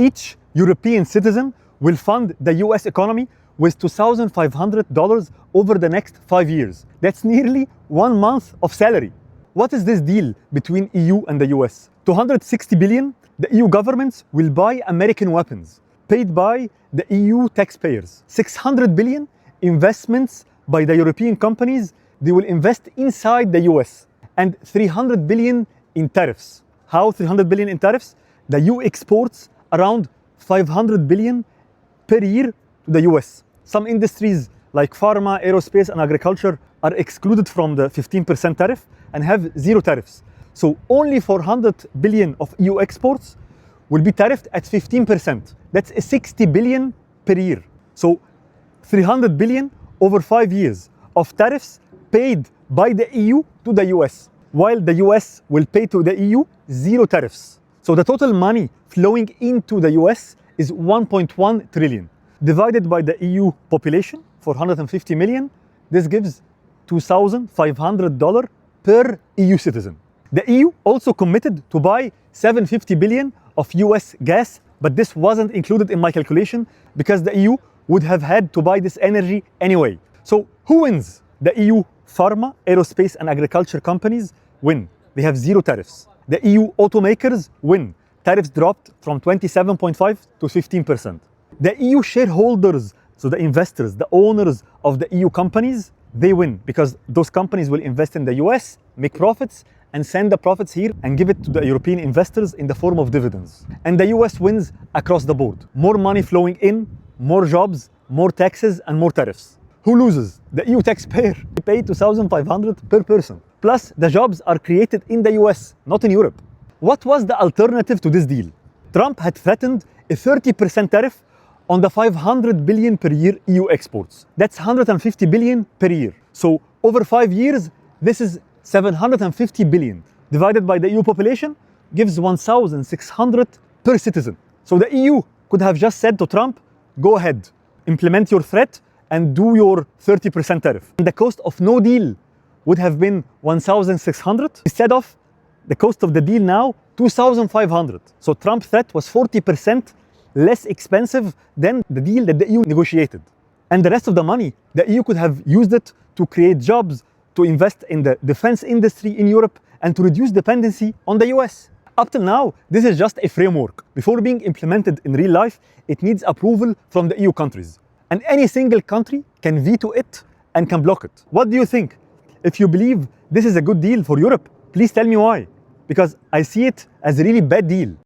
Each European citizen will fund the US economy with $2,500 over the next 5 years. That's nearly 1 month of salary. What is this deal between EU and the US? 260 billion, the EU governments will buy American weapons, paid by the EU taxpayers. 600 billion investments by the European companies, they will invest inside the US. And 300 billion in tariffs. How 300 billion in tariffs? The EU exports around 500 billion per year to the US. Some industries like pharma, aerospace, and agriculture are excluded from the 15% tariff and have zero tariffs. So only 400 billion of EU exports will be tariffed at 15%. That's 60 billion per year. So 300 billion over 5 years of tariffs paid by the EU to the US, while the US will pay to the EU zero tariffs. So the total money flowing into the US is 1.1 trillion. Divided by the EU population, 450 million, this gives $2,500 per EU citizen. The EU also committed to buy 750 billion of US gas, but this wasn't included in my calculation because the EU would have had to buy this energy anyway. So who wins? The EU pharma, aerospace, and agriculture companies win. They have zero tariffs. The EU automakers win. Tariffs dropped from 27.5 to 15%. The EU shareholders, so the investors, the owners of the EU companies, they win because those companies will invest in the US, make profits, and send the profits here and give it to the European investors in the form of dividends. And the US wins across the board. More money flowing in, more jobs, more taxes, and more tariffs. Who loses? The EU taxpayer. They pay $2,500 per person. Plus, the jobs are created in the US, not in Europe. What was the alternative to this deal? Trump had threatened a 30% tariff on the 500 billion per year EU exports. That's 150 billion per year. So over 5 years, this is 750 billion. Divided by the EU population gives 1,600 per citizen. So the EU could have just said to Trump, go ahead, implement your threat and do your 30% tariff. And the cost of no deal would have been 1,600. Instead of the cost of the deal now, 2,500. So Trump's threat was 40% less expensive than the deal that the EU negotiated. And the rest of the money, the EU could have used it to create jobs, to invest in the defense industry in Europe, and to reduce dependency on the US. Up till now, this is just a framework. Before being implemented in real life, it needs approval from the EU countries. And any single country can veto it and can block it. What do you think? If you believe this is a good deal for Europe, please tell me why. Because I see it as a really bad deal.